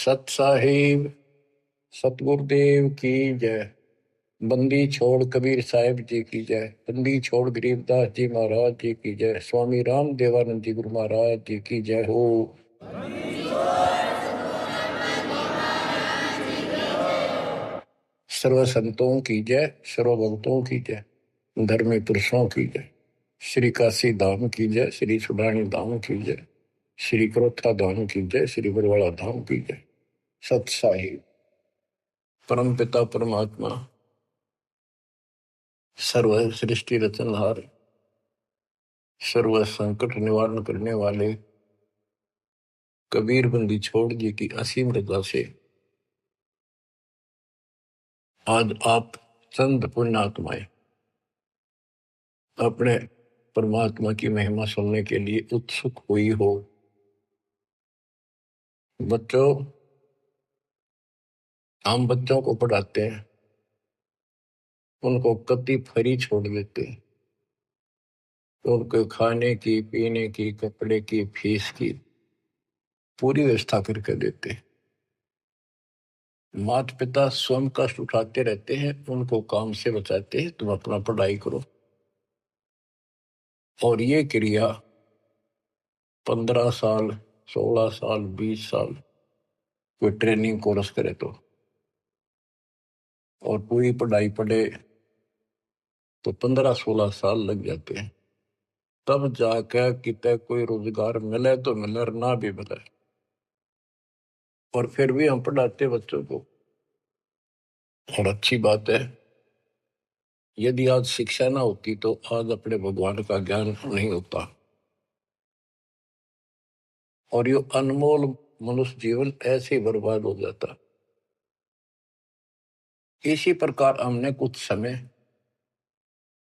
सत साहिब सतगुरुदेव की जय। बंदी छोड़ कबीर साहिब जी की जय। बंदी छोड़ गरीबदास जी महाराज जी की जय। स्वामी राम देवानंद जी गुरु महाराज जी की जय हो। सर्व संतों की जय, सर्व भक्तों की जय, धर्मी पुरुषों की जय। श्री काशी धाम की जय, श्री सुडानी धाम की जय, श्री क्रोथा धाम की जय, श्री बरवाड़ा धाम की जय। सत साहिब परम पिता परमात्मा सर्व सृष्टि रचनहार, सर्व संकट निवारण करने वाले कबीर बंदी छोड़ जी की असीम रजा से आज आप चंद पुण्यात्माएं अपने परमात्मा की महिमा सुनने के लिए उत्सुक हुई हो। बच्चों, हम बच्चों को पढ़ाते हैं, उनको कति फ्री छोड़ देते हैं, तो उनको खाने की, पीने की, कपड़े की, फीस की पूरी व्यवस्था करके देते हैं। माता पिता स्वयं कष्ट उठाते रहते हैं, उनको काम से बचाते हैं, तुम अपना पढ़ाई करो। और ये क्रिया 15 साल, 16 साल, 20 साल कोई ट्रेनिंग कोर्स करे तो, और पूरी पढ़ाई पढ़े तो 15-16 साल लग जाते हैं। तब जाकर कितने कोई रोजगार मिले तो मिले, ना भी मिले। और फिर भी हम पढ़ाते बच्चों को। और अच्छी बात है, यदि आज शिक्षा ना होती तो आज अपने भगवान का ज्ञान नहीं होता, और ये अनमोल मनुष्य जीवन ऐसे ही बर्बाद हो जाता। इसी प्रकार हमने कुछ समय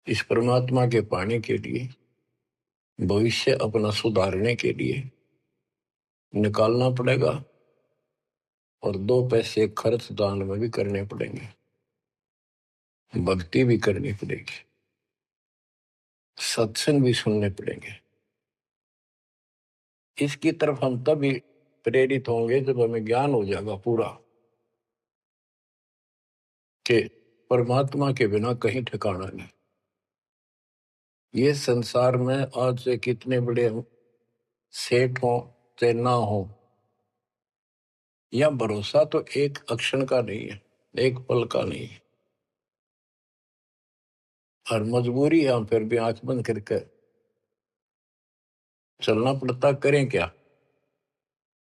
इस परमात्मा के पाने के लिए, भविष्य अपना सुधारने के लिए निकालना पड़ेगा, और 2 पैसे खर्च दान में भी करने पड़ेंगे, भक्ति भी करनी पड़ेगी, सत्संग भी सुनने पड़ेंगे। इसकी तरफ हम तभी प्रेरित होंगे जब हमें ज्ञान हो जाएगा पूरा कि परमात्मा के बिना कहीं ठिकाना नहीं। ये संसार में आज से कितने बड़े सेठ हो चाहे ना हो, या भरोसा तो एक अक्षण का नहीं है, एक पल का नहीं है। और मजबूरी है, हम फिर भी आंख बंद करके चलना पड़ता। करें क्या?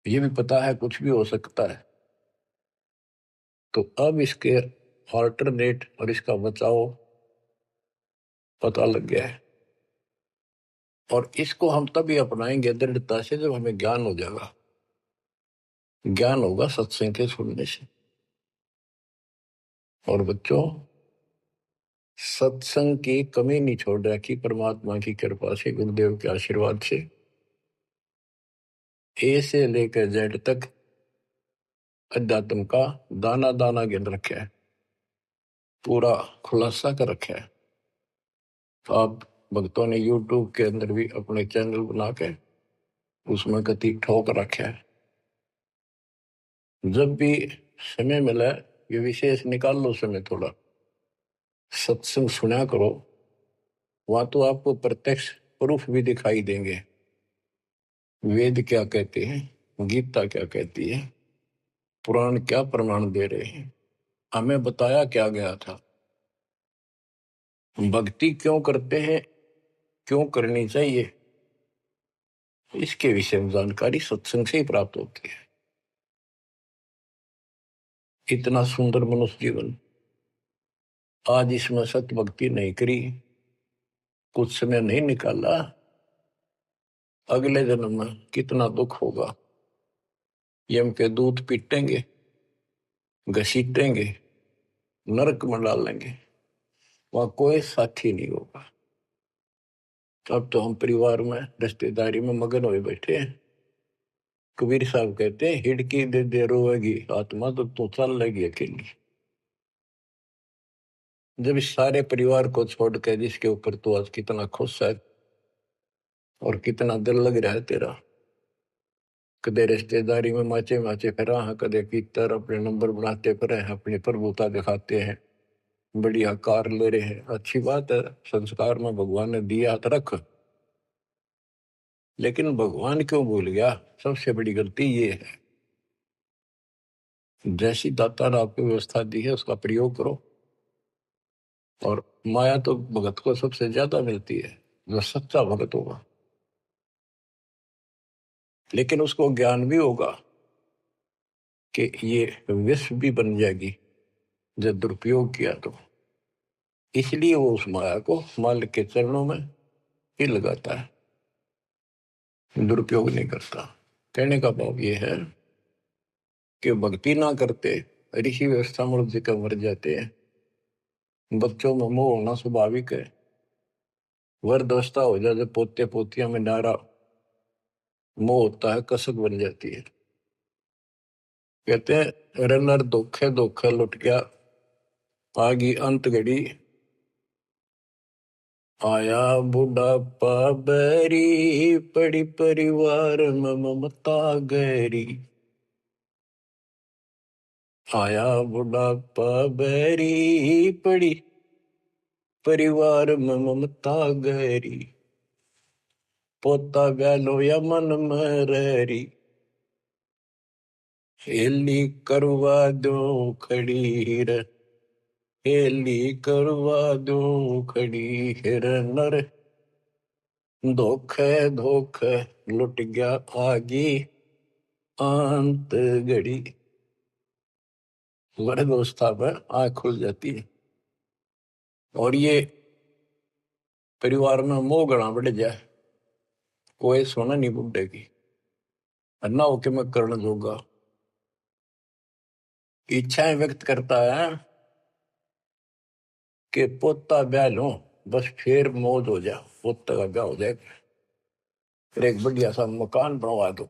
ये भी पता है कुछ भी हो सकता है। तो अब इसके ऑल्टरनेट और इसका बचाव पता लग गया है, और इसको हम तभी अपनाएंगे दृढ़ता से जब हमें ज्ञान हो जाएगा। ज्ञान होगा सत्संग के सुनने से। और बच्चों, सत्संग की कमी नहीं छोड़ रखी परमात्मा की कृपा से, गुरुदेव के आशीर्वाद से। ए से लेकर जेड तक अध्यात्म का दाना दाना गिन रखा है, पूरा खुलासा कर रखा है। तो आप भक्तों ने यूट्यूब के अंदर भी अपने चैनल बना के उसमें कति ठोक रखा है। जब भी समय मिला, ये विशेष निकाल लो समय थोड़ा, सत्संग सुना करो। वहां तो आपको प्रत्यक्ष प्रूफ भी दिखाई देंगे। वेद क्या कहते हैं, गीता क्या कहती है, पुराण क्या प्रमाण दे रहे हैं, हमें बताया क्या गया था, भक्ति क्यों करते हैं, क्यों करनी चाहिए, इसके विषय में जानकारी सत्संग से ही प्राप्त होती है। इतना सुंदर मनुष्य जीवन, आज इसमें सत्य भक्ति नहीं करी, कुछ समय नहीं निकाला, अगले जन्म में कितना दुख होगा। यम के दूत पीटेंगे, घसीटेंगे, नरक में डालेंगे, वहां कोई साथी नहीं होगा। अब तो हम परिवार में, रिश्तेदारी में मगन हुए बैठे हैं। कबीर साहब कहते हैं, हिड़की दे दे रोएगी आत्मा तो तू चल लेगी अकेली। जब इस सारे परिवार को छोड़ के जिसके ऊपर तू आज कितना खुश है और कितना दिल लग रहा है तेरा, कदे रिश्तेदारी में माचे माचे फिरा है, कदे कीतर अपने नंबर बनाते फिरे हैं, अपनी प्रभुता दिखाते हैं, बढ़िया कार ले रहे हैं। अच्छी बात है, संस्कार में भगवान ने दिया तो रख, लेकिन भगवान क्यों भूल गया? सबसे बड़ी गलती ये है, जैसी दाता ने आपको व्यवस्था दी है उसका प्रयोग करो। और माया तो भगत को सबसे ज्यादा मिलती है, जो सच्चा भगत होगा। लेकिन उसको ज्ञान भी होगा कि ये विष भी बन जाएगी जब दुरुपयोग किया तो। इसलिए वो उस माया को मालिक के चरणों में ही लगाता है, दुरुपयोग नहीं करता। कहने का भाव ये है कि भक्ति ना करते ऋषि व्यवस्था मूर्ति का मर जाते हैं। बच्चों में मोह होना स्वाभाविक है, वृद्धावस्था हो जाए जब पोते पोतियां में नारा मोह होता है, कसक बन जाती है। कहते हैं रनर धोखे धोखे लुट गया, आगी अंत घड़ी, आया बुढ़ापा बैरी, पड़ी परिवार में ममता गहरी। आया बुढ़ापा बैरी, पड़ी परिवार में ममता गहरी। पोता गैलो या मन में रहरी, हेली करवा दो खड़ी हिर, हेली करवा दो खड़ी हिर। नर धोखे धोखे लुट गया, आगी अंत घड़ी। वृद्धावस्था में आंख खुल जाती है। और ये परिवार में मोह गणा बढ़ जाए, कोई सोना नहीं बुढ़े की, अन्ना होके मैं करण जोगा। इच्छाएं व्यक्त करता है कि पोता ब्याह लो, बस फिर मौज हो जाए, पोता का ब्याह हो जाए, फिर एक बढ़िया सा मकान बनवा दो।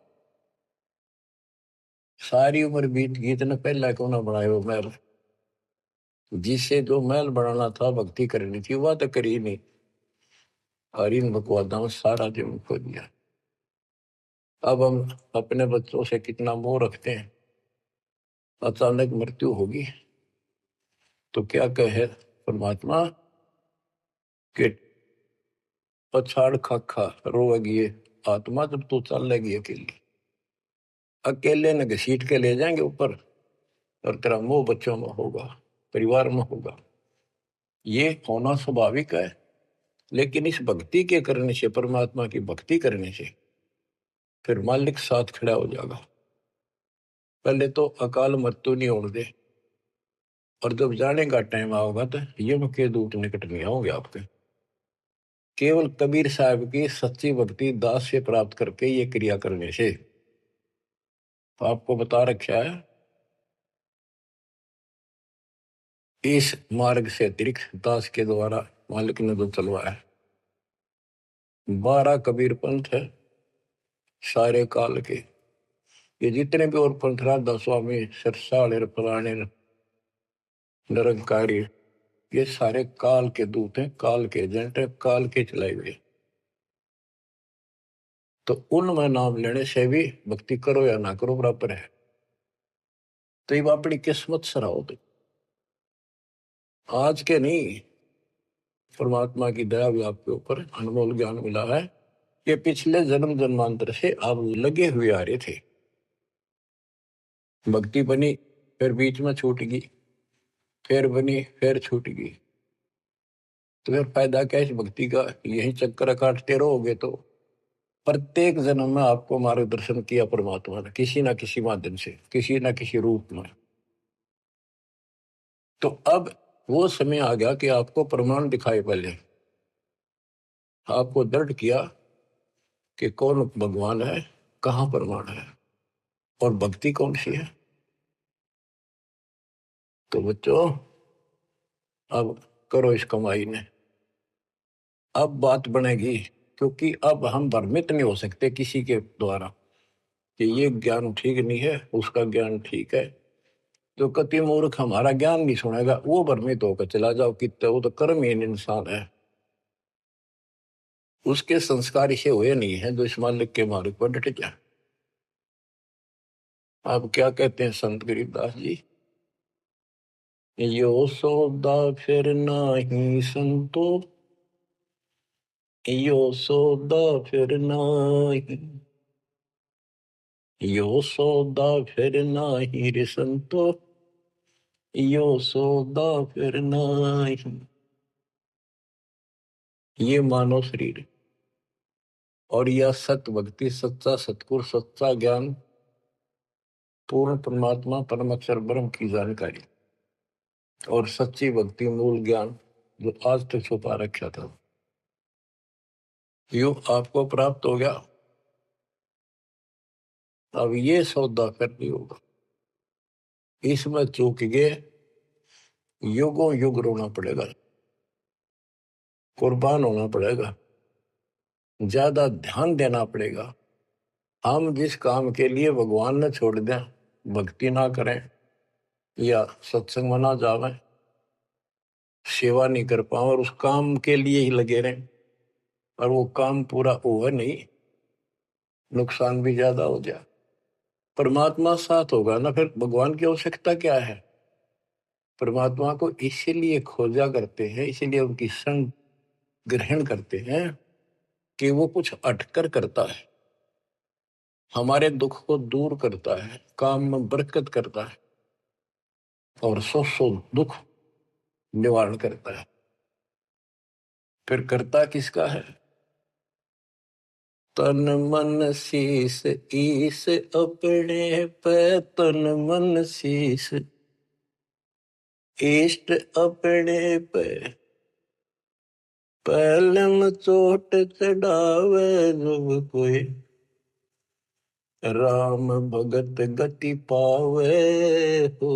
सारी उम्र बीत गई, इतने पहला क्यों ना बनाए वो महल? जिसे जो महल बनाना था, भक्ति करनी थी, वह तो करी नहीं। और इन बकवादा में सारा जीवन खो दिया। अब हम अपने बच्चों से कितना मोह रखते हैं। अचानक मृत्यु होगी तो क्या कहे परमात्मा कि पछाड़ खा खा रोएगी ये आत्मा, जब तू चल लेगी अकेली। अकेले न घसीट के ले जाएंगे ऊपर, और तेरा मोह बच्चों में होगा, परिवार में होगा। ये होना स्वाभाविक है। लेकिन इस भक्ति के करने से, परमात्मा की भक्ति करने से, फिर मालिक साथ खड़ा हो जाएगा। पहले तो अकाल मृत्यु नहीं होने दे, और जब जाने का टाइम आओगा तो यम के दूत निकट नहीं आओगे आपके। केवल कबीर साहब की सच्ची भक्ति दास से प्राप्त करके ये क्रिया करने से, तो आपको बता रखा है इस मार्ग से अतिरिक्त दास के द्वारा मालिक ने जो चलवाया है। 12 कबीर पंथ है सारे काल के। ये जितने भी और पंथ, राधा स्वामी, सरसाल, फलाने, निरंकारी, ये सारे काल के दूत हैं, काल के एजेंट हैं, काल के चलाए हुए। तो उनमें नाम लेने से भी भक्ति करो या ना करो बराबर है। तो ये अपनी किस्मत सराहो। तो आज के नहीं, परमात्मा की दया भी आपके ऊपर अनमोल ज्ञान मिला है। ये पिछले जन्म जन्मांतर से आप लगे हुए आ रहे थे। भक्ति बनी, फिर बीच में छूट गई, फिर बनी, फिर छूट गई। तो फिर फायदा क्या इस भक्ति का? यही चक्कर काटते रहोगे तो प्रत्येक जन्म में आपको मार्गदर्शन किया परमात्मा ने, किसी ना किसी माध्यम से, किसी ना किसी रूप में। तो अब वो समय आ गया कि आपको प्रमाण दिखाए। पहले आपको दृढ़ किया कि कौन भगवान है, कहाँ प्रमाण है, और भक्ति कौन सी है। तो बच्चों, अब करो इस कमाई ने। अब बात बनेगी, क्योंकि अब हम भ्रमित नहीं हो सकते किसी के द्वारा कि ये ज्ञान ठीक नहीं है, उसका ज्ञान ठीक है। जो कति मूर्ख हमारा ज्ञान नहीं सुनेगा, वो भ्रमित होकर चला जाओ कितने, वो तो कर्महीन इंसान है, उसके संस्कार इसे हुए नहीं है जो इस मालिक के मार्ग पर डट जाए। आप क्या कहते हैं संत गरीबदास जी? यो सौदा फिर नाही संतो, यो सौदा फिर नाही, यो सौदा फिर नाही रे संतो, यो सौदा फिर नाही। ये मानव शरीर और यह सत्य भक्ति, सच्चा सतगुर, सच्चा ज्ञान, पूर्ण परमात्मा परम अक्षर ब्रह्म की जानकारी और सच्ची भक्ति मूल ज्ञान जो आज तक छुपा रखा था, यो आपको प्राप्त हो गया। अब ये सौदा करनी होगा, इसमें चूक गए युगों युग रोना पड़ेगा, कुर्बान होना पड़ेगा, ज्यादा ध्यान देना पड़ेगा। हम जिस काम के लिए भगवान ने छोड़ दें, भक्ति ना करें या सत्संग में ना जावे, सेवा नहीं कर पाओ और उस काम के लिए ही लगे रहें और वो काम पूरा हुआ नहीं, नुकसान भी ज्यादा हो जाए, परमात्मा साथ होगा ना, फिर भगवान की आवश्यकता क्या है? परमात्मा को इसीलिए खोजा करते हैं, इसीलिए उनकी संग ग्रहण करते हैं कि वो कुछ अटकर करता है, हमारे दुख को दूर करता है, काम में बरकत करता है और सौ दुख निवारण करता है। फिर करता किसका है? तन मन शीस ईस अपने पे, तन मन शीस इष्ट अपने पे, पहलम चोट चढ़ावे जब कोई, राम भगत गति पावे हो,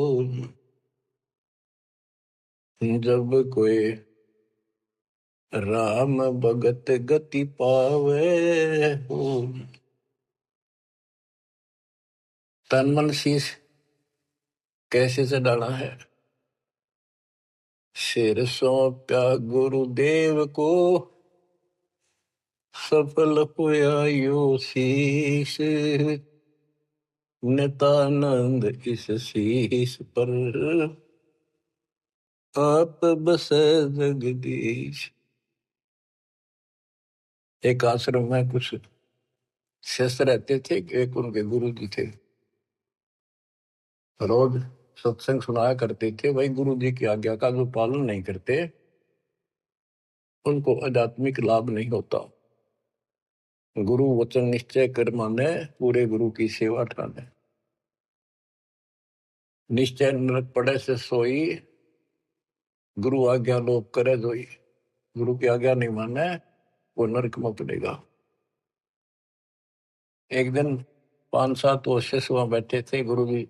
जब कोई राम भगत गति पावे हो। तन मन शीश कैसे चढ़ाना है? सिर सौंप्या गुरुदेव को, सफल हुआ यो शीश, नितानंद इस शीश पर आप बसे जगदीश। एक आश्रम में कुछ शिष्य रहते थे, एक उनके गुरु जी थे, रोज सत्संग सुनाया करते थे। भाई गुरु जी की आज्ञा का जो पालन नहीं करते उनको आध्यात्मिक लाभ नहीं होता। गुरु वचन निश्चय कर माने, पूरे गुरु की सेवा ठाने, निश्चय नरक पड़े से सोई, गुरु आज्ञा लोग करे जोई। गुरु की आज्ञा नहीं माने वो नरक में पड़ेगा। एक दिन 5-7 वर्ष वहां बैठे थे, गुरु जी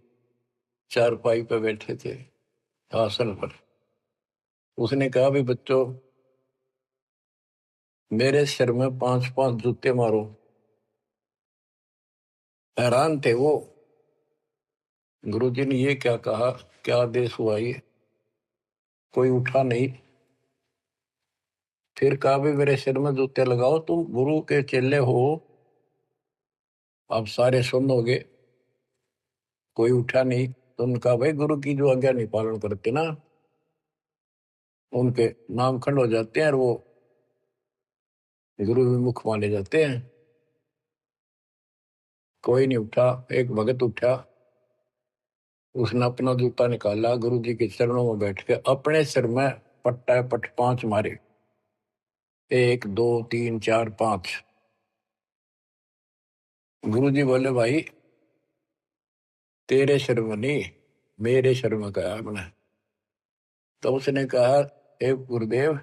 चारपाई पे बैठे थे आसन पर। उसने कहा भी बच्चों, मेरे सिर में 5-5 जूते मारो। हैरान थे वो, गुरु जी ने ये क्या कहा, क्या आदेश हुआ ये? कोई उठा नहीं। फिर कहा भी मेरे सिर में जूते लगाओ, तुम गुरु के चेले हो, अब सारे सुनोगे। कोई उठा नहीं। तो उन्होंने कहा भाई गुरु की जो आज्ञा नहीं पालन करते ना, उनके नाम खंड हो जाते हैं और वो गुरु विमुख माने जाते हैं। कोई नहीं उठा। एक भगत उठा, उसने अपना जूता निकाला, गुरु जी के चरणों में बैठ के अपने सिर में पट्टा पट 5 मारे। 1 2 3 4 5। गुरु जी बोले भाई तेरे सिर में नहीं, मेरे सिर में कहा आपने। तो उसने कहा हे गुरुदेव,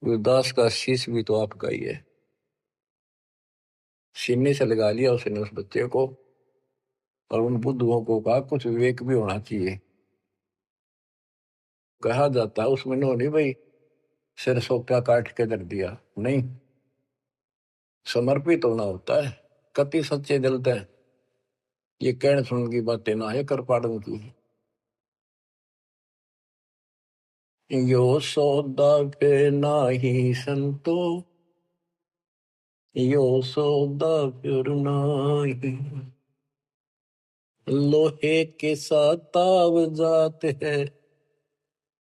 गुरुदास का शीश भी तो आपका ही है। सीने से लगा लिया उसने उस बच्चे को और उन बुद्धुओं को कहा कुछ विवेक भी होना चाहिए। कहा जाता है उसमें नहीं भाई सिर सोप्या काट के धर दिया, नहीं, समर्पित होना होता है। कति सच्चे दिलते हैं, ये कहने सुन की बातें ना है कर पाड़न की। यो सौदा पे नाही संतो, यो सौदा फिर नाही, लोहे के साथ ताव जाते हैं,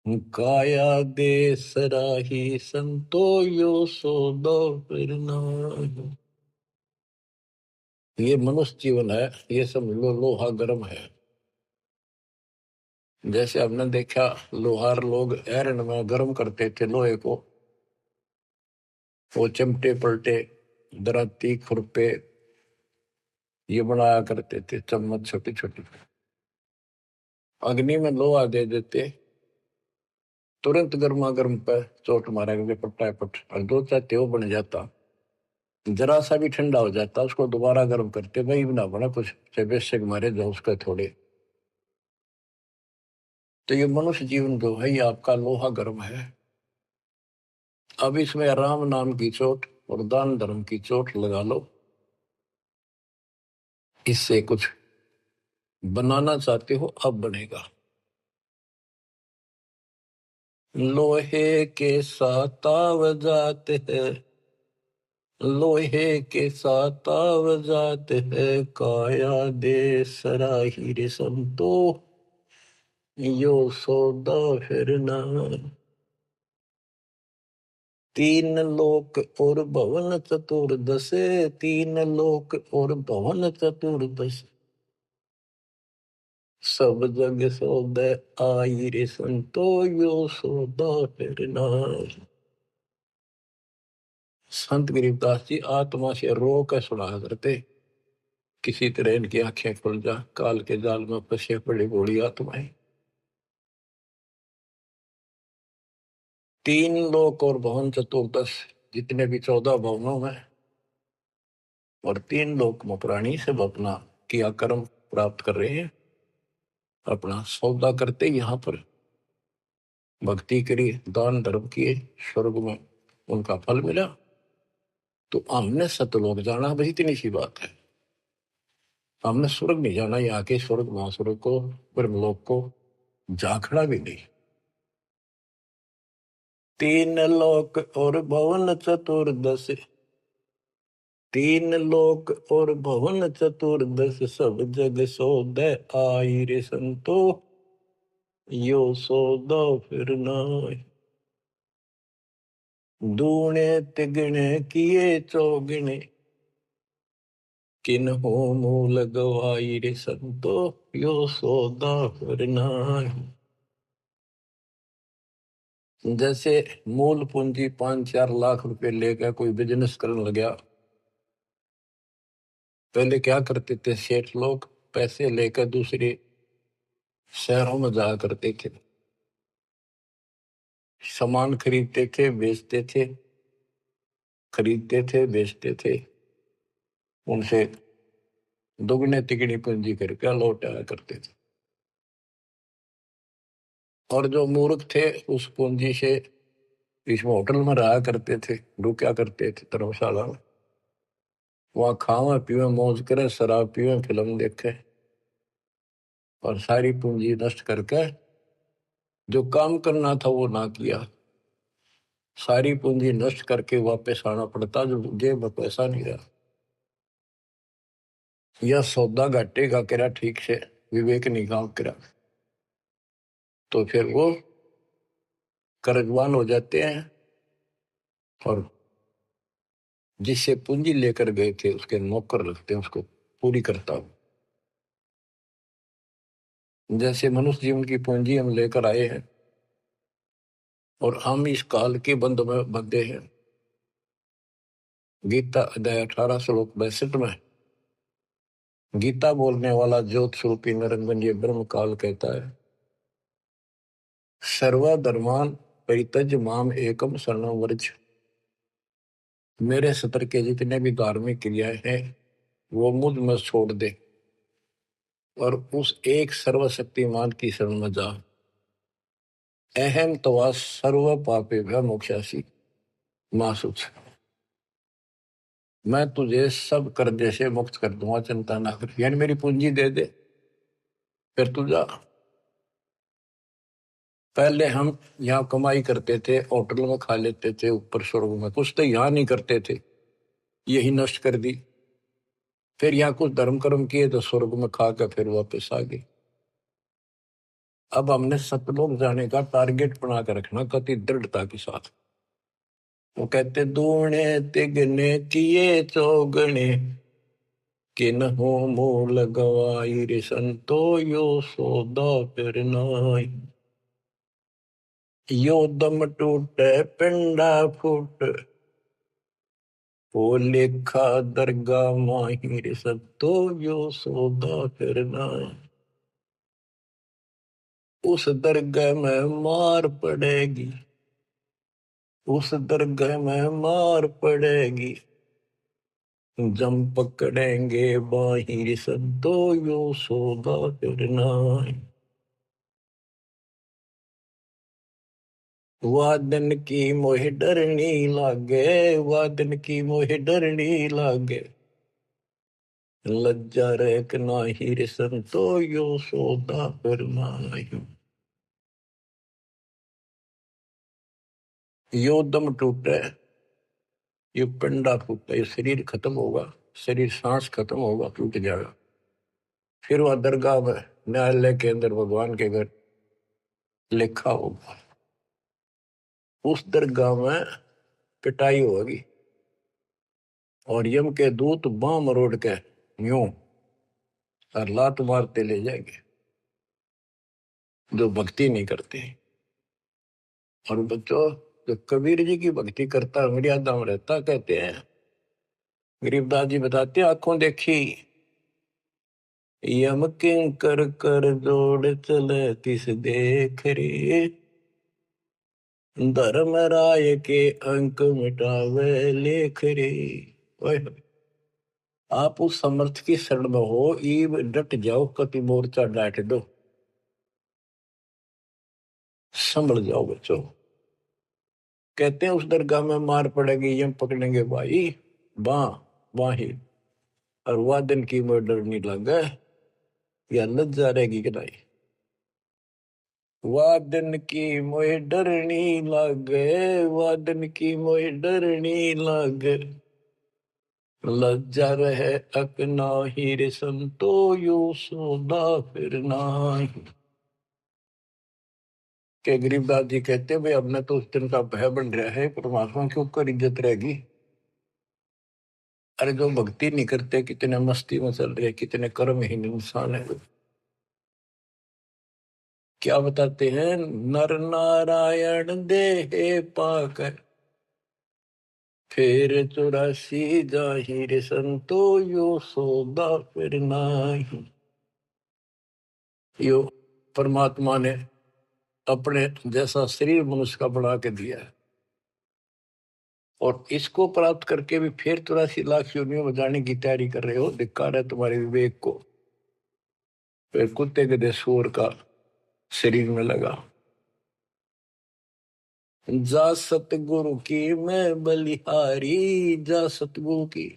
काया दे सराही संतो यो सौदा फिर नाहि। ये मनुष्य जीवन है, ये सब लोहा गर्म है। जैसे हमने देखा लोहार लोग आयरन में गर्म करते थे लोहे को, वो चिमटे पलटे दराती खुरपे ये बनाया करते थे, चम्मच छोटी छोटी अग्नि में लोहा दे देते, तुरंत गर्मा गर्म पे चोट मारेंगे पट्टा और दो चाहते वो बन जाता। जरा सा भी ठंडा हो जाता उसको दोबारा गर्म करते, वही ना बना कुछ से बेशक मारे जो उसके थोड़े। तो ये मनुष्य जीवन जो है ये आपका लोहा गर्म है। अब इसमें राम नाम की चोट और दान धर्म की चोट लगा लो, इससे कुछ बनाना चाहते हो अब बनेगा। लोहे के साथ ताव जाते हैं, लोहे के साथ ताव जाते हैं, काया दे सराही रे संतो यो सौदा फिर ना। तीन लोक और भवन चतुर्दश, तीन लोक और भवन चतुर्दश, सब जग सौदे आई रे संतो यो सौदा फिर नाहि। संत गरीबदास जी आत्मा से रो कर सुना करते, किसी तरह इनकी आंखें खुल जा, काल के जाल में फंसे पड़ी बूढ़ी आत्माएं। तीन लोक और भवन चतुर्दश, जितने भी 14 भवनों में और तीन लोक में प्राणी सब अपना किया कर्म प्राप्त कर रहे हैं, अपना सौदा करते यहाँ पर भक्ति करी, दान धर्म किए, स्वर्ग में उनका फल मिला। तो हमने सतलोक जाना, बस इतनी सी बात है। हमने स्वर्ग नहीं जाना, यहाँ के स्वर्ग महास्वर्ग को ब्रह्मलोक को झांकना भी नहीं। तीन लोक और भवन चतुर्दश, तीन लोक और भवन चतुर्दश, सब जग सौदे आई रे संतो यो सौदा फिर नाहि। दूने तिगने किए चौगने, किन हो मूल गवाई रे संतो यो सौदा फिर नाहि। जैसे मूल पूंजी 5-4 लाख रुपए लेकर कोई बिजनेस करने लगा, पहले क्या करते थे सेठ लोग, पैसे लेकर दूसरे शहरों में जाया करते थे, सामान खरीदते थे बेचते थे, खरीदते थे बेचते थे, उनसे दुगने तिगनी पूंजी करके लौटाया करते थे। और जो मूर्ख थे उस पूंजी से इसमें होटल में रहा करते थे, रुका करते थे धर्मशाला में, वहां खावा पीवे मौज करे, शराब पीवे, फिल्म देखे और सारी पूंजी नष्ट करके जो काम करना था वो ना किया, सारी पूंजी नष्ट करके वापस आना पड़ता, जो जेब में पैसा नहीं रहा। यह सौदा घाटे का करा ठीक से, विवेक नहीं काम करा, तो फिर वो कर्जवान हो जाते हैं और जिससे पूंजी लेकर गए थे उसके नौकर रखते हैं, उसको पूरी करता हूं। जैसे मनुष्य जीवन की पूंजी हम लेकर आए हैं और हम इस काल के बंध में बंधे हैं। गीता अध्याय 18 श्लोक 62 में गीता बोलने वाला ज्योत स्वरूपी निरंजन ये ब्रह्म काल कहता है, सर्वधर्मान परित्यज माम एकम शरणं व्रज। मेरे सतर के जितने भी धार्मिक क्रियाएं हैं वो मुझ में छोड़ दे और उस एक सर्वशक्तिमान की शरण में जा। अहम तवा सर्व पापेभ्य मोक्षासी मां सुच। मैं तुझे सब कर्जे से मुक्त कर दूंगा, चिंता ना कर। यानी मेरी पूंजी दे दे, फिर तू जा। पहले हम यहाँ कमाई करते थे, होटल में खा लेते थे, ऊपर स्वर्ग में कुछ तो यहाँ नहीं करते थे, यही नष्ट कर दी। फिर यहाँ कुछ धर्म कर्म किए तो स्वर्ग में खा के फिर वापस आ गए। अब हमने सतलोक जाने का टारगेट बना कर रखना कति दृढ़ता के साथ। वो कहते दूणे तिगने किए चौगने किन हो मूल गवाई रे संतो यो सौदा फिर नाई। यो दम टूटे पिंडा फूट वो लेखा दरगाह माही रे संतो यो सौदा फिर नाई। उस दरगाह में मार पड़ेगी, उस दरगाह में मार पड़ेगी, जम पकड़ेंगे बाहिर सदो यो सौदा करना। वादन की मोह डरनी लागे, वादन की मोह डरनी लागे, लज्जा रेक नाहिर संतो यो सौदा करना। यो दम टूटे, ये पिंडा फूटा, ये शरीर खत्म होगा, शरीर सांस खत्म होगा, टूट जाएगा। फिर वह दरगाह में न्यायालय के अंदर भगवान के घर लिखा होगा। उस दरगाह में पिटाई होगी और यम के दूत बां मरोड़ के यूं और लात मारते ले जाएंगे जो भक्ति नहीं करते। और बच्चों, जो कबीर जी की भक्ति करता मर्यादा में रहता, कहते हैं गरीबदास जी बताते हैं, आंखों देखी यम किंकर कर जोड़ चले तिस देख रे, धर्म राय के अंक मिटावे लेख रे। ओए आप उस समर्थ की शरण में हो, ईब डट जाओ, कति मोर्चा डांट दो, संभल जाओ बच्चों। कहते हैं उस दरगाह में मार पड़ेगी, यम पकड़ेंगे भाई बां बाही, और वादन की मोह डरनी लगे, या लज्जा रहेगी कि नहीं। वादन की मोह डरनी लगे, वादन की मोह डरनी लगे, लज्जा रहे अकना हीरे संतो यो सौदा फिर नाई। के गरीबदास जी कहते भाई अब न तो उस दिन का भय बन रहा है, परमात्मा के ऊपर इज्जत रहेगी। अरे जो भक्ति नहीं करते कितने मस्ती में चल रहे, कितने कर्महीन इंसान है। क्या बताते हैं, नर नारायण देह पाकर फिर 84 जाहिर संतो यो सौदा फिर नाही। यो परमात्मा ने अपने जैसा शरीर मनुष्य का बना के दिया है, और इसको प्राप्त करके भी फिर 84 लाख योनियों में जाने की तैयारी कर रहे हो। धिक्कार है तुम्हारे विवेक को। फिर कुत्ते गधे सूअर का शरीर में लगा। जा सतगुरु की मैं बलिहारी, जा सतगुरु की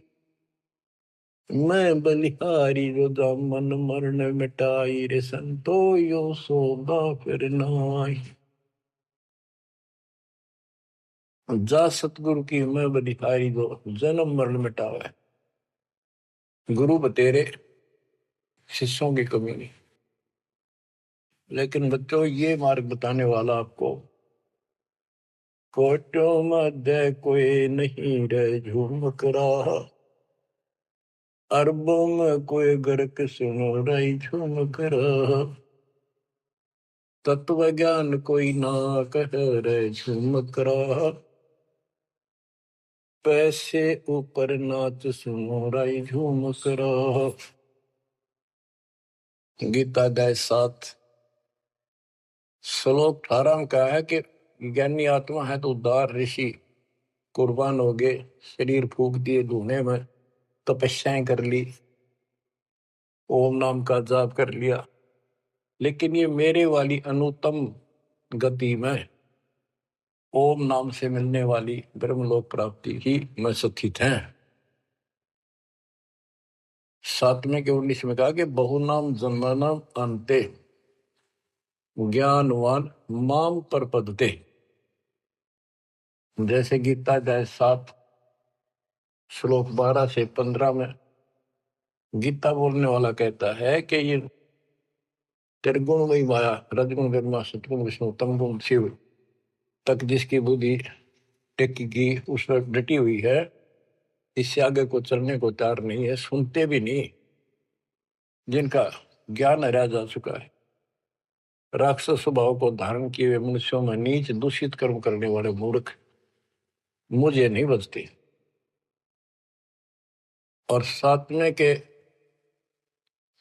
मैं बलिहारी, जो दामन मरण मिटाई रे संतो यो सौदा फिर नाई। जा सतगुरु की मैं बलिहारी, जो जन्म मरण मिटावे। गुरु बतेरे, शिष्यों की कमी नहीं। लेकिन बच्चों, ये मार्ग बताने वाला आपको, कोटों मध्य कोई नहीं रहे झूमक रहा, अरबों में कोई गर्क सुनो रही झूमक रहा, तत्व ज्ञान कोई ना कह रहे झूमक रहा, पैसे ऊपर नाच सुनो रही झूमक रहा। गीता अध्याय 7 श्लोक 18 में कहा है कि ज्ञानी आत्मा है तो उदार ऋषि कुर्बान हो गए, शरीर फूक दिए धुएं में, तपस्याएं कर ली, ओम नाम का जाप कर लिया, लेकिन ये मेरे वाली अनुत्तम गति में ओम नाम से मिलने वाली ब्रह्मलोक प्राप्ति ही में स्थित है। 7वें के 19 में कहा कि बहुनाम जन्मनाम अंते ज्ञानवान माम प्रपद्यते। जैसे गीता अध्याय 7 श्लोक 12 से 15 में गीता बोलने वाला कहता है कि ये त्रिगुण वही माया, रजगुण ब्रह्मा सतगुण विष्णु तमगुण शिव तक जिसकी बुद्धि टेकेगी उस पर डटी हुई है, इससे आगे को चलने को तैयार नहीं है, सुनते भी नहीं। जिनका ज्ञान हरा जा चुका है, राक्षस स्वभाव को धारण किए हुए मनुष्यों में नीच दूषित कर्म करने वाले मूर्ख मुझे नहीं बचते। और सातवें के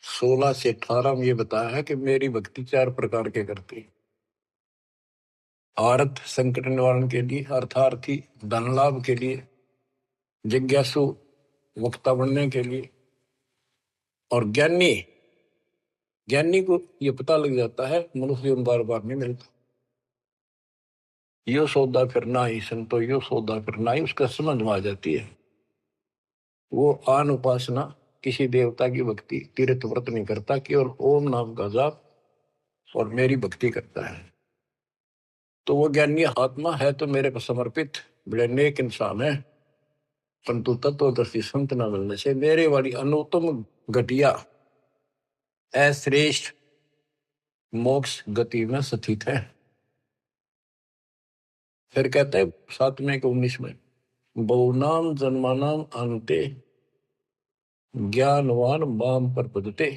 16 से 18 में ये बताया है कि मेरी भक्ति 4 प्रकार के करती। अर्थ संकट निवारण के लिए, अर्थार्थी धन लाभ के लिए, जिज्ञासु वक्ता बनने के लिए, और ज्ञानी ज्ञानी को ये पता लग जाता है मनुष्य जीवन बार बार नहीं मिलता। यो सौदा करना ही संतो, यो सौदा करना ही, उसका समझ में आ जाती है। वो आन उपासना, किसी देवता की भक्ति, तीर्थ व्रत नहीं करता, केवल ओम नाम का जाप और मेरी भक्ति करता है। तो वो ज्ञानी आत्मा है तो मेरे को समर्पित बड़े नेक इंसान है, परंतु तत्वदर्शी संत न मिलने से मेरे वाली अनुत्तम घटिया अश्रेष्ठ मोक्ष गति में स्थित है। फिर कहते हैं 7वें के 19 में, बहुनाम जन्मानाम अंते ज्ञानवान माम पर पदते।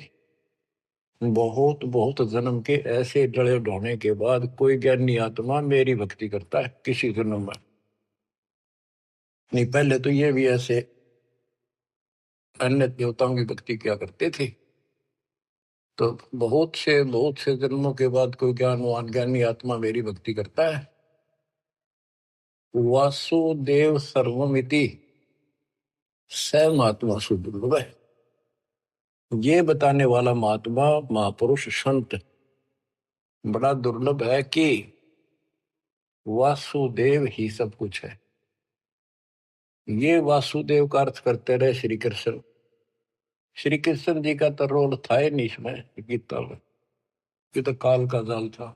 बहुत बहुत जन्म के ऐसे डले ढोने के बाद कोई ज्ञानी आत्मा मेरी भक्ति करता है किसी जन्म में। नहीं, पहले तो ये भी ऐसे अन्य देवताओं की भक्ति किया करते थे। तो बहुत से जन्मों के बाद कोई ज्ञानवान ज्ञानी आत्मा मेरी भक्ति करता है। वासुदेव सर्वमिति स महात्मा सुदुर्लभ है। ये बताने वाला महात्मा महापुरुष संत बड़ा दुर्लभ है कि वासुदेव ही सब कुछ है। ये वासुदेव का अर्थ करते रहे श्री कृष्ण। श्री कृष्ण जी का तो रोल था ही नहीं इसमें गीता में, ये तो काल का जाल था।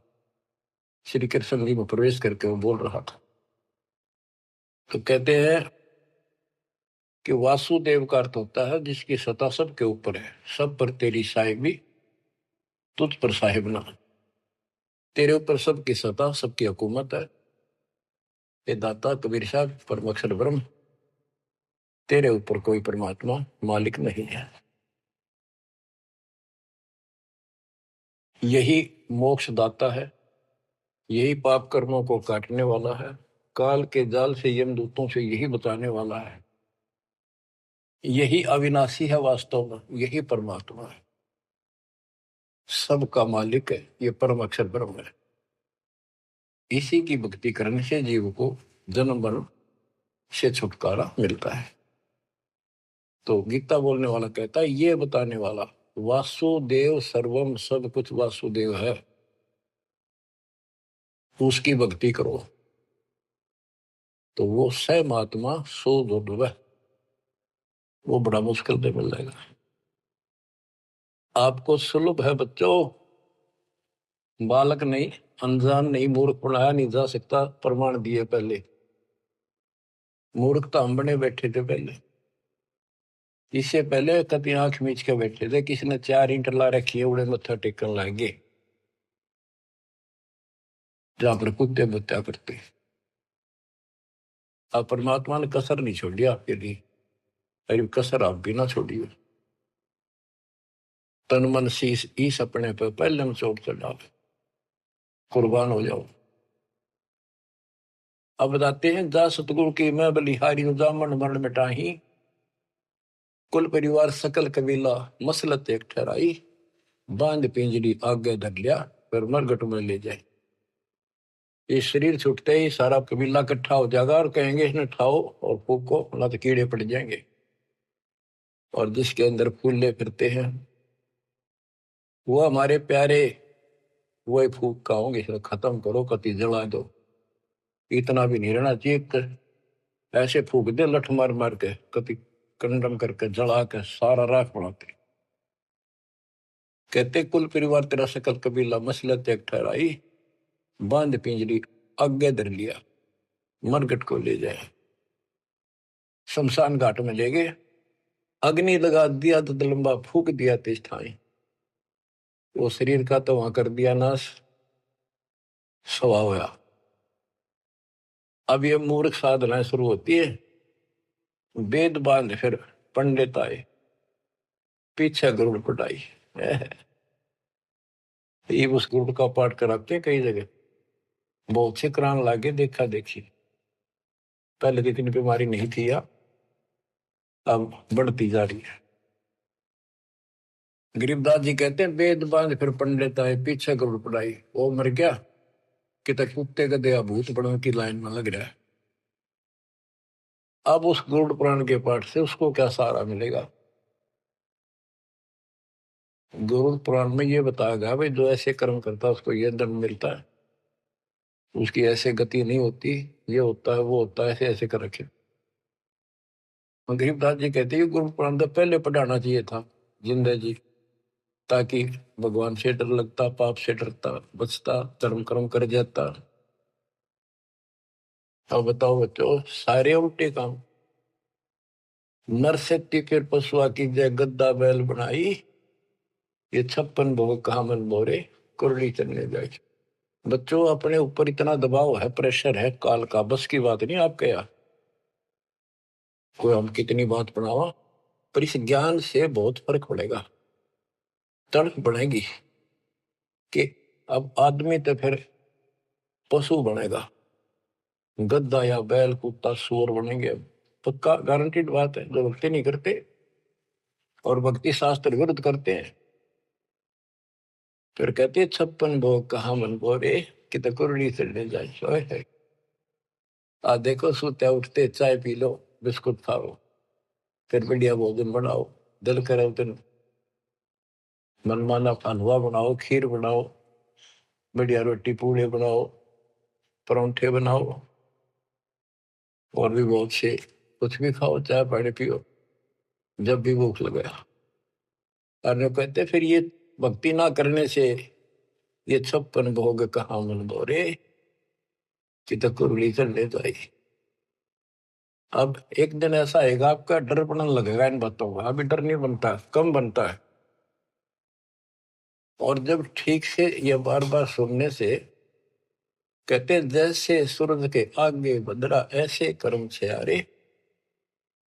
श्री कृष्ण जी में प्रवेश करके वो बोल रहा था। तो कहते हैं कि वासुदेव का अर्थ होता है जिसकी सत्ता सबके ऊपर है, सब पर तेरी साहिबी, तुझ पर साहिब ना। तेरे ऊपर सबकी सत्ता, सबकी हुकूमत है। ये दाता कबीर साहब परम अक्षर ब्रह्म, तेरे ऊपर कोई परमात्मा मालिक नहीं है। यही मोक्ष दाता है, यही पाप कर्मों को काटने वाला है, काल के जाल से यमदूतों से यही बचाने वाला है। यही अविनाशी है, वास्तव में यही परमात्मा है, सबका मालिक है, ये परम अक्षर ब्रह्म है। इसी की भक्ति करने से जीव को जन्म मरण से छुटकारा मिलता है। तो गीता बोलने वाला कहता है, ये बताने वाला वासुदेव सर्वम, सब कुछ वासुदेव है, उसकी भक्ति करो तो वो स महात्मा सो दुर्लभ है, वो बड़ा मुश्किल से मिल जाएगा। आपको सुलभ है बच्चों, बालक नहीं, अनजान नहीं, मूर्ख बनाया नहीं जा सकता। प्रमाण दिए पहले, मूर्ख तो हम बने बैठे थे पहले। इससे पहले कभी आंख मीच के बैठे थे, किसी ने 4 ईंट ला रखी, उड़े मत्था टेकन लगे जहां पर कुत्ते बत्या करते। अब परमात्मा ने कसर नहीं छोड़ी आपके लिए, अरे कसर आप भी ना छोड़िए। तन मन शीश ईस अपने पे पहले में चोट चढ़ाओ, कुर्बान हो जाओ। अब बताते हैं, जा सतगुरु की मैं बलिहारी जामन मरण मिटाही, कुल परिवार सकल कबीला मसलत एक ठहराई, बांध पिंजरी आगे धर लिया फिर मरगट में ले जाए। ये शरीर छूटते ही सारा कबीला इकट्ठा हो जाएगा और कहेंगे इसने ठाओ और फूको, ना तो कीड़े पड़ जाएंगे। और जिसके अंदर फूले फिरते हैं वो हमारे प्यारे, वही फूक का होंगे, इसे खत्म करो, कति जला दो। इतना भी नहीं रहना चाहिए, ऐसे फूक दे लठ मार मार के, कति कंडम करके जला के सारा राख बनाते। कहते कुल परिवार तेरा सकल कबीला मसलत एक ठहराई, बांध पिंजरी आगे धर लिया, मरगट को ले जाए, शमशान घाट में ले गए। अग्नि लगा दिया तो लंबा फूक दिया तिस ठाई, वो शरीर का तो वहां कर दिया नाश, सवा होया। अब ये मूर्ख साधना शुरू होती है, वेद बांध फिर पंडित आए, पीछे गरुड़ पटाई। ये उस गरुड़ का पाठ कराते हैं कई जगह, बहुत से करान लागे, देखा देखी। पहले तो इतनी बीमारी नहीं थी या अब बढ़ती जा रही है। गरीबदास जी कहते हैं वेद बांध फिर पंडित आए, पीछे गरुड़ पटाई। वो मर गया कि तक कुत्ते का दया भूत बड़ों की लाइन में लग रहा है। अब उस गरुड़ पुराण के पाठ से उसको क्या सहारा मिलेगा? गरुड़ पुराण में ये बताया गया भाई जो ऐसे कर्म करता है उसको ये दंड मिलता है, उसकी ऐसे गति नहीं होती, ये होता है वो होता है, ऐसे ऐसे कर रखे। गरीबदास जी कहते हैं गुरु पुराण तो पहले पढ़ाना चाहिए था जिंदा जी, ताकि भगवान से डर लगता, पाप से डरता, बचता, धर्म कर्म कर जाता। अब बताओ बच्चों, सारे उल्टे काम। नर शक्ति फिर पशुआ की जय, गद्दा बैल बनाई, ये 56 भोग कहा मन मोरे, कुरली चलने जाए। बच्चों अपने ऊपर इतना दबाव है, प्रेशर है काल का, बस की बात नहीं आपके यहाँ। कोई हम कितनी बात बनावा, पर इस ज्ञान से बहुत फर्क पड़ेगा, तड़प बढ़ेगी कि अब आदमी तो फिर पशु बनेगा, गद्दा या बैल कुत्ता सूअर बनेंगे। पक्का गारंटीड बात है। जो भक्ति नहीं करते और भक्ति शास्त्र विरुद्ध करते हैं, फिर कहते हैं 56 भोग कहा मन बोरे, कि तो कुरली चढ़ने जाए। आ देखो सोते उठते चाय पी लो, बिस्कुट खाओ, फिर बढ़िया भोजन बनाओ, दिल करे तो मनमाना हलवा बनाओ, खीर बनाओ, बढ़िया रोटी पूड़े बनाओ, परोंठे बनाओ, और भी बहुत से कुछ भी खाओ, चाय पानी पियो जब भी भूख लगे। और कहते फिर ये भक्ति ना करने से ये 56 भोग कहा मन बोरे, कि तो कुरली चढ़ने जाए। अब एक दिन ऐसा आएगा आपका डर बनने लगेगा इन बातों का, अभी डर नहीं बनता, कम बनता है। और जब ठीक से ये बार बार सुनने से, कहते जैसे सूरज के आगे बदरा ऐसे कर्म से आरे,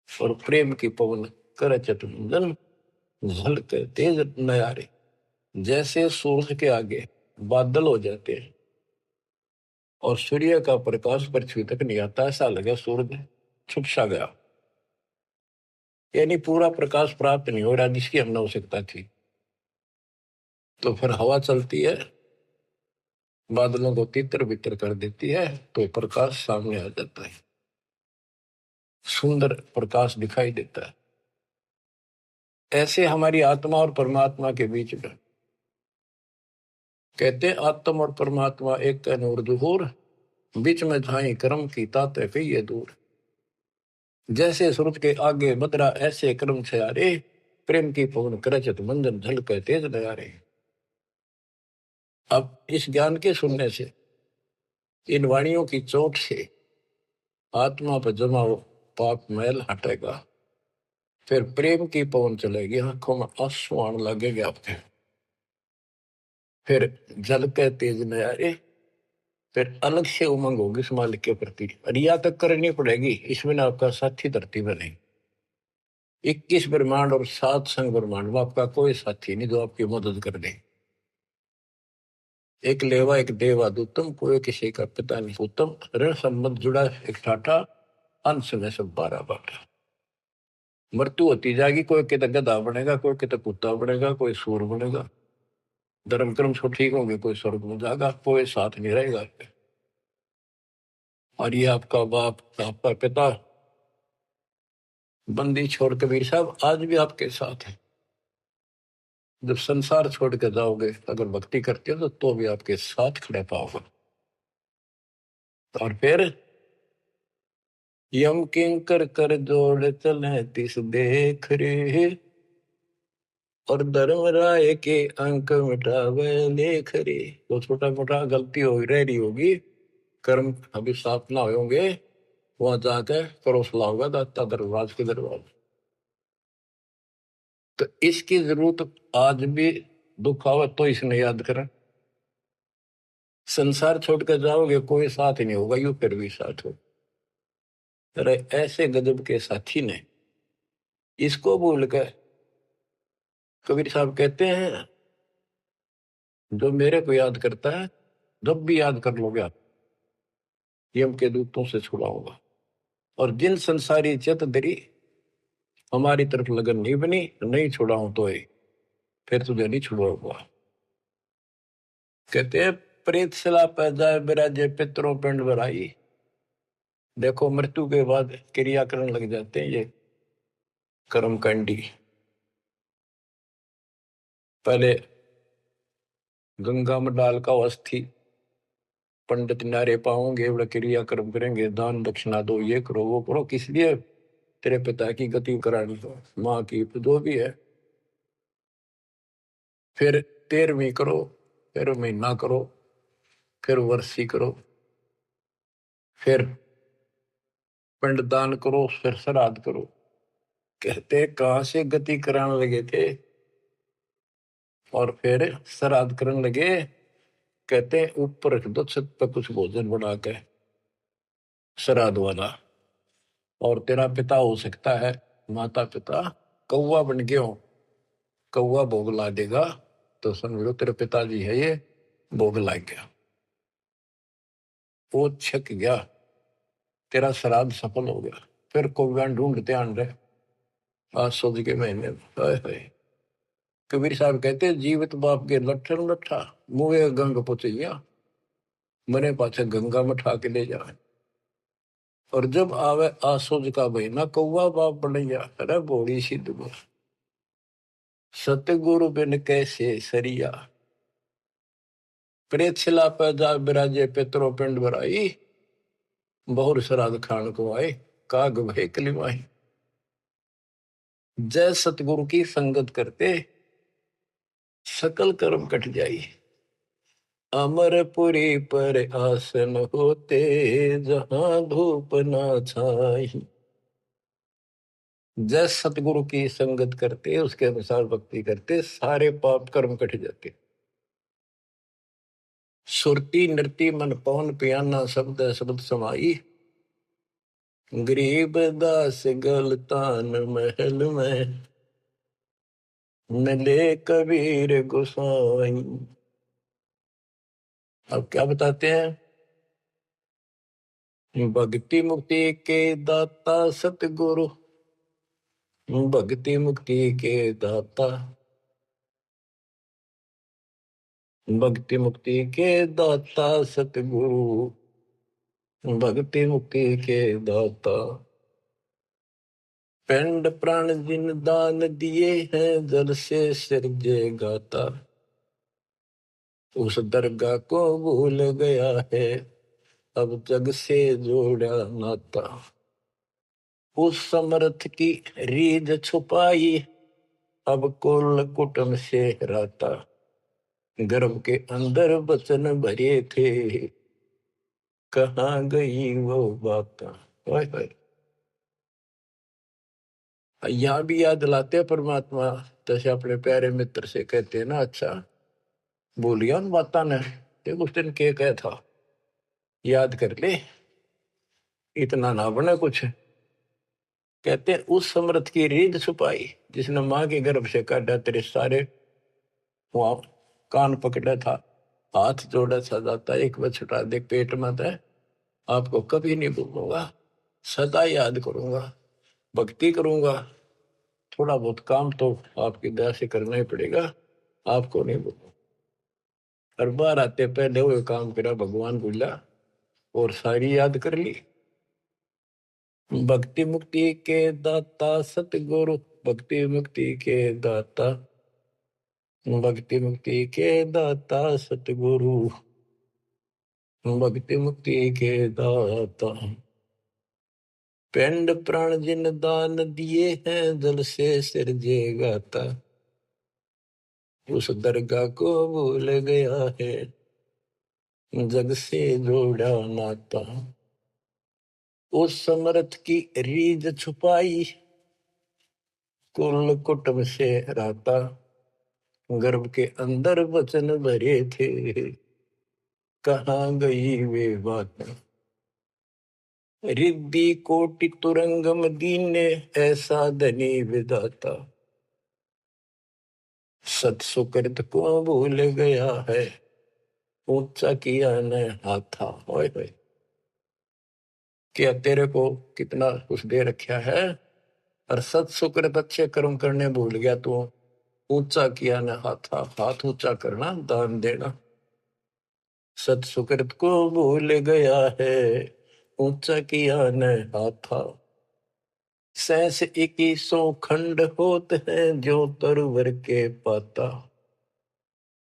और प्रेम की पवन कर चतुंजन झलक तेज नयारे। जैसे सूरज के आगे बादल हो जाते हैं और सूर्य का प्रकाश पृथ्वी तक नहीं आता, ऐसा लगे सूरज छुप सा गया, यानी पूरा प्रकाश प्राप्त नहीं हो रहा जिसकी हमने आवश्यकता थी। तो फिर हवा चलती है, बादलों को तितर बितर कर देती है, तो प्रकाश सामने आ जाता है, सुंदर प्रकाश दिखाई देता है। ऐसे हमारी आत्मा और परमात्मा के बीच में, कहते हैं आत्मा और परमात्मा एक का नूर जुहूर, बीच में झाई कर्म की ताते कहिए दूर। जैसे सूरज के आगे बदरा ऐसे कर्म से आरे, प्रेम की पवन करचत मंजन झलक तेज नयारे। अब इस ज्ञान के सुनने से, इन वाणियों की चोट से आत्मा पर जमा हो पाप मैल हटेगा, फिर प्रेम की पवन चलेगी, आंखों में आंसू आने लगेंगे आपके, फिर झलक तेज नयारे, फिर अलग से उमंग होगी इस मालिक के प्रति। रिया तक करनी पड़ेगी, इसमें ना आपका साथी धरती में नहीं। 21 ब्रह्मांड और 7 संग ब्रह्मांड में आपका कोई साथी नहीं जो आपकी मदद कर दे। एक लेवा एक देवा दूतम, कोई किसी का पिता नहीं पूतम, ऋण संबंध जुड़ा एक ठाठा, अंश में सब 12 बाटा। मृत्यु होती जाएगी, कोई कितना गधा बनेगा, कोई कितना कुत्ता बनेगा, कोई सूर बनेगा, धर्म कर्म सब ठीक होंगे, कोई स्वर्ग में जाएगा, कोई साथ नहीं रहेगा। और ये आपका बाप, आपका पिता, बंदी छोड़ कबीर साहब आज भी आपके साथ है। जब संसार छोड़ के जाओगे, अगर भक्ति करते हो तो भी आपके साथ खड़े पाओगे। और फिर यम किंकर कर जोड़ चले तिस देख रे, और धर्म राय के अंक मिटावे लेख रे। तो छोटा मोटा गलती हो रह रही होगी, कर्म अभी साफ ना होंगे, वहां जाकर परोसला होगा दाता दरबार के दरबार। तो इसकी जरूरत आज भी दुख आवे तो इसने याद करें। संसार छोड़ कर जाओगे कोई साथ ही नहीं होगा, यू फिर भी साथ हो। अरे ऐसे गजब के साथी ने इसको भूल कर, कबीर साहब कहते हैं जो मेरे को याद करता है, जब भी याद कर लोगे आप, यम के दूतों से छुड़ाऊंगा। और जिन संसारी चित दरी हमारी तरफ लगन नहीं बनी, नहीं छुड़ाऊं तो फिर तुझे नहीं छुड़ाऊंगा। कहते हैं प्रेत शिला पै जाए बिराजे पितरों पिंड भराई। देखो मृत्यु के बाद क्रिया करने लग जाते हैं ये कर्मकांडी। पहले गंगा में डाल का अस्थि पंडित नारे पाओगे, बड़ा क्रिया कर्म करेंगे, दान दक्षिणा दो, ये करो वो करो, किस लिए? तेरे पिता की गति करानी हो, माँ की, जो भी है। फिर 13वीं करो, फिर महीना करो, फिर वर्षी करो, फिर पिंडदान करो, फिर श्राद्ध करो। कहते कहां से गति कराने लगे थे और फिर श्राद्ध करने लगे। कहते हैं ऊपर रख दो छत पर कुछ भोजन बना के श्राद्ध वाला, और तेरा पिता हो सकता है, माता पिता कौवा बन गए हो, कौवा भोग ला देगा तो समझ तेरे पिताजी है ये, भोग ला गया, वो छक गया, तेरा श्राद्ध सफल हो गया। फिर कौवा ढूंढते आन रहे आज सोच के महीने में। हाय हाय। कबीर साहब कहते जीवित बाप के लट्ठर लट्ठा मुँह गंग पुचैया, मने पाछे गंगा में ठा के ले जाए। और जब आवे आसोज का महीना कौवा बाप बनैया। अरे बोड़ी सिद्ध सतगुरु बिन कैसे सरिया, प्रेत शिला पे जा बिराजे पितरो पिंड भराई, बहुर श्राद्ध खान को आए, काग भय कलिमाही। जय सतगुरु की संगत करते सकल कर्म कट जाई, अमरपुरी पर आसन होते जहां धूप ना छाई। जय सतगुरु की संगत करते, उसके अनुसार भक्ति करते, सारे पाप कर्म कट जाते। सुरती नृति मन पवन पियाना शब्द शब्द समाई, गरीब दास गलतान महल में मिले कबीर गोसाई। अब क्या बताते हैं? भक्ति मुक्ति के दाता सतगुरु, भक्ति मुक्ति के दाता, भक्ति मुक्ति के दाता सतगुरु, भक्ति मुक्ति के दाता। पिंड प्राण जिन दान दिए हैं, जल से सिरजे गाता, उस दरगाह को भूल गया है, अब जग से जोड़ा नाता। उस समर्थ की रीझ छुपाई, अब कुल कुटुंब से राता, गर्भ के अंदर बचन भरे थे, कहाँ गई वो बात। यहाँ भी याद दिलाते हैं परमात्मा, जैसे अपने प्यारे मित्र से कहते हैं ना, अच्छा बोलिया उन बाता ने, देख उस दिन के कहा था, याद कर ले, इतना ना बने कुछ। कहते हैं उस समर्थ की रीढ़ छुपाई, जिसने माँ के गर्भ से काटा, तेरे सारे वहां कान पकड़ा था, हाथ जोड़ा था, जाता एक बार छुटा दे पेट में था, आपको कभी नहीं भूलूंगा, सदा याद करूंगा, भक्ति करूंगा, थोड़ा बहुत काम तो आपकी दया से करना ही पड़ेगा, आपको नहीं भूलूंगा। हर बार आते पहले वो काम करा, भगवान भूला और सारी याद कर ली। भक्ति मुक्ति के दाता सतगुरु, भक्ति मुक्ति के दाता, भक्ति मुक्ति के दाता सतगुरु, भक्ति मुक्ति के दाता। पिंड प्राण जिन दान दिए हैं, जल से सिरजे गाता, उस दरगाह को भूल गया है, जग से जोड़ा नाता। उस समर्थ की रीझ छुपाई, कुल कुटुंब से रहता, गर्भ के अंदर वचन भरे थे, कहाँ गई वे बात। रिद्धि कोटि तुरंगम दीने, ऐसा धनी विधाता, सत सुकृत को भूल गया है, ऊंचा किया न हाथा। ओए होए, क्या तेरे को कितना कुछ दे रखा है और सत सुकृत अच्छे कर्म करने भूल गया तू। ऊंचा किया न हाथा, हाथ ऊंचा करना, दान देना। सत सुकृत को भूल गया है, ऊंचा किया न हाथा। सहस 2100 खंड होत है, जो तरवर के पाता।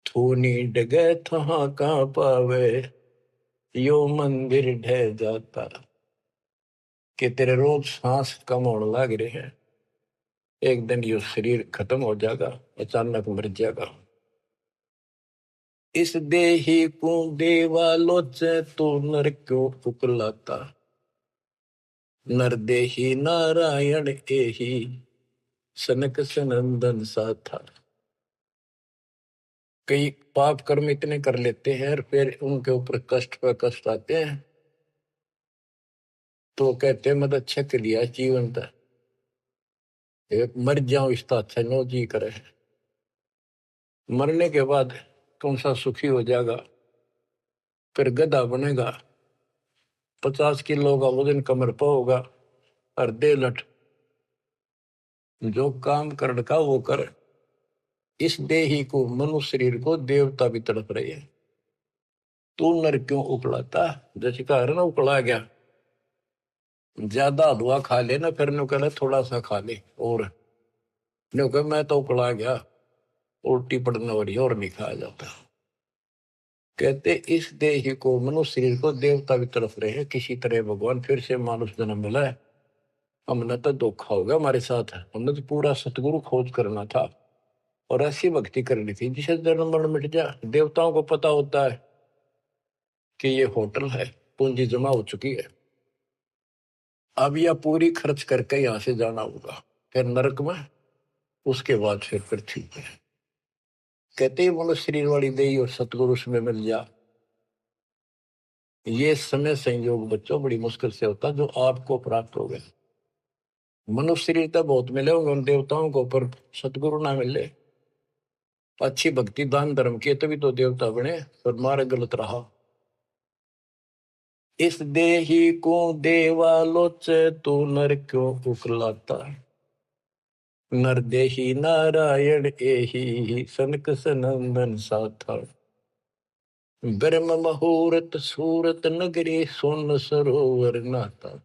थूनी डगे थहा का पावे, यो मंदिर ढह जाता। कि तेरे रोज सांस कम होने लग रहे हैं, एक दिन यो शरीर खत्म हो जाएगा, अचानक मर जाएगा। इस देही को देवा लोचे, तो नर क्यों उकलाता। नर देही नारायण एही, सनक सनंदन सा था। कई पाप कर्म इतने कर लेते हैं और फिर उनके ऊपर कष्ट पर कष्ट आते हैं, तो कहते हैं मत अच्छा कर लिया जीवन था, मर जाऊं इसका अच्छा नो जी करे। मरने के बाद कौन सा सुखी हो जाएगा, फिर गधा बनेगा, 50 किलो का वजन कमर पर होगा और दे लठ। जो काम कर का वो कर। इस देही को, मनुष्य शरीर को देवता भी तड़प रहे हैं, तू नर क्यों उकलाता। जैसे कहा ना उकला गया, ज्यादा हलवा खा ले ना, फिर नु कहना थोड़ा सा खा ले और नु कह मैं तो उकला गया, उल्टी पड़ने वाली और नहीं खाया जाता। कहते इस देह को, मनुष्य शरीर को देवता भी तड़प रहे हैं, किसी तरह भगवान फिर से मानुष जन्म मिला है। हमने तो धोखा हो गया हमारे साथ, हमने तो पूरा सतगुरु खोज करना था और ऐसी भक्ति करनी थी जिसे जन्म मरण मिट जाए। देवताओं को पता होता है कि ये होटल है, पूंजी जमा हो चुकी है, अब यह पूरी खर्च करके यहां से जाना होगा, फिर नरक में, उसके बाद फिर पृथ्वी पे। कहते ही मनुष्य शरीर वाली देही और सतगुरु में मिल जा। ये समय संयोग बच्चों बड़ी मुश्किल से होता जो आपको प्राप्त हो गया। मनुष्य शरीर तो बहुत मिले होंगे उन देवताओं को, पर सतगुरु ना मिले, अच्छी भक्ति दान धर्म किए तभी तो देवता बने, पर मार्ग गलत रहा। इस देही को देवालोचे, तो नर क्यों उकलाता। नर देही नारायण एही, सनक सनंदन साथा। ब्रह्म मुहूर्त सूरत नगरी, सोन सरोवर नाता।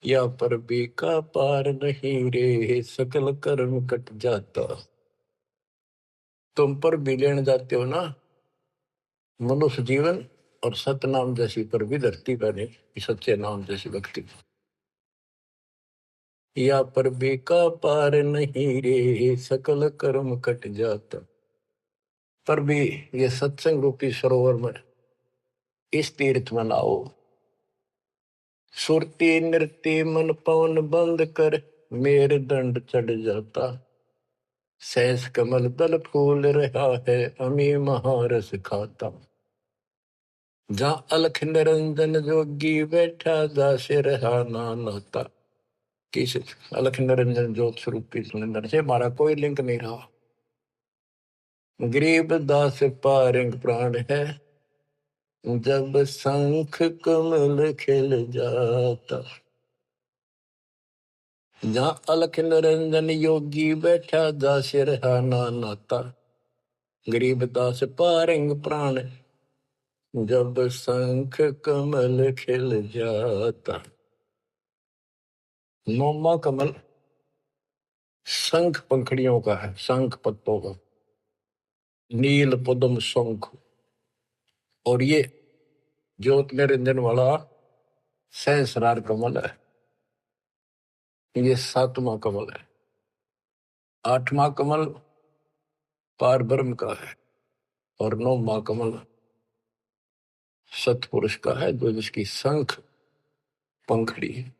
या पर भी का पार नहीं रे, सकल कर्म कट जाता। तुम पर भी लेने जाते हो ना मनुष्य जीवन और सतनाम जैसी पर भी धरती पर नहीं, सच्चे नाम जैसी भक्ति। या पर भी का पार नहीं रे, सकल कर्म कट जाता। पर भी ये सत्संग रूपी सरोवर में, इस तीर्थ में लाओ। सुरती नृत्य मन पवन बंद कर, मेरे दंड चढ़ जाता। सहस कमल दल फूल रहा है, अमी महारस खाता। जहाँ अलख निरंजन जोगी बैठा, दासे रहा नाता। किस अलख निरंजन ज्योत स्वरूप की सुंदर से हमारा कोई लिंक नहीं रहा। गरीब दास पारंग प्राण है, जब शंख कमल खिल जाता। जहाँ अलख निरंजन योगी बैठा, दासे रहा नाता। गरीब दास पारंग प्राण, जब शंख कमल खिल जाता। नौमा कमल शंख पंखड़ियों का है, शंख पत्तों का, नील पद्म शंख। और ये ज्योत निरंजन वाला सहस्रार कमल है, ये 7वां कमल है। 8वां कमल पार ब्रह्म का है और 9वां कमल सतपुरुष का है, जो जिसकी शंख पंखड़ी है।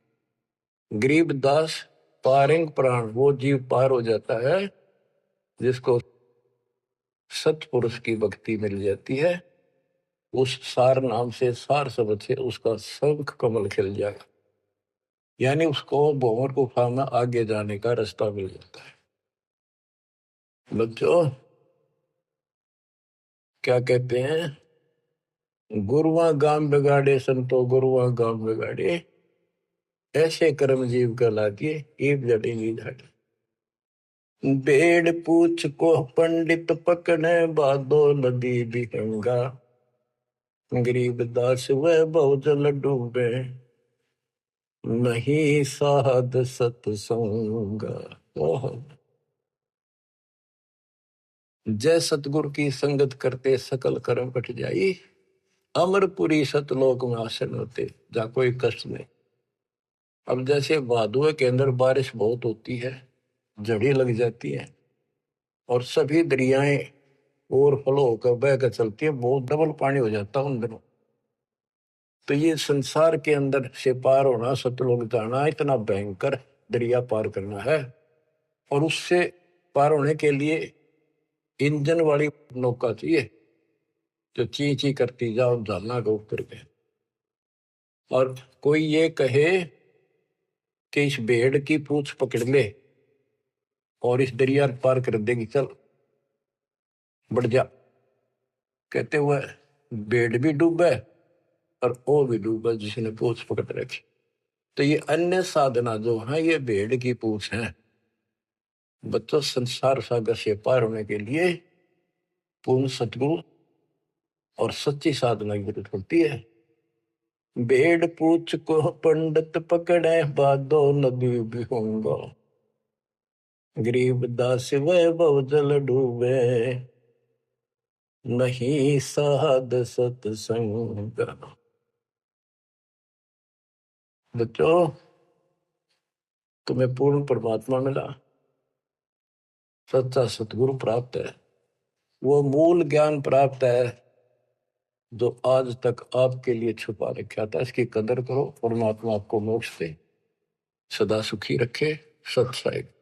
गरीब दास पारंग प्राण वो जीव पार हो जाता है जिसको सतपुरुष की भक्ति मिल जाती है। उस सार नाम से, सार शब्द से उसका शंख कमल खिल जाएगा, यानी उसको भंवर गुफा में आगे जाने का रास्ता मिल जाता है। बच्चों क्या कहते हैं, गुरुआ गाम बिगाड़े संतो गुरुआ गाम बिगाड़े, ऐसे कर्म जीव कहलाती है एक जड़ेंगी झाड़ी। बेड़ पूछ को पंडित पकड़े बादो नदी बिहंगा, गरीब दास वह बहुजल डूबे नहीं साध सत्संगा। जय सतगुरु की संगत करते सकल कर्म कट जाई, अमरपुरी सतलोक में आसन होते जा कोई कष्ट नहीं। अब जैसे भादुए के अंदर बारिश बहुत होती है, जड़ी लग जाती है और सभी दरियाएं ओवरफ्लो होकर बह कर चलती है, बहुत डबल पानी हो जाता है उन दिनों। तो ये संसार के अंदर से पार होना, सतलोक जाना, इतना भयंकर दरिया पार करना है। और उससे पार होने के लिए इंजन वाली नौका चाहिए जो ची ची करती जाओ झालना के ऊपर के। और कोई ये कहे कि इस भेड़ की पूंछ पकड़ ले और इस दरिया पार कर देगी, चल बढ़ जा, कहते हुए भेड़ भी डूबे और वो भी डूबा जिसने पूंछ पकड़ रखी। तो ये अन्य साधना जो है ये भेड़ की पूंछ है। बच्चों संसार सागर से पार होने के लिए पूर्ण सतगुरु और सच्ची साधना की जरूरत होती है। भेड़ पूछ को पंडित पकड़े बादो नदी बिहंगा, गरीब दास वह बहुजल डूबे नहीं साध सत्संग। बच्चों तुम्हें पूर्ण परमात्मा मिला, सच्चा सतगुरु प्राप्त है, वो मूल ज्ञान प्राप्त है जो आज तक आपके लिए छुपा रखा था। इसकी कदर करो, परमात्मा आपको मोक्ष दे, सदा सुखी रखे। सत साहिब।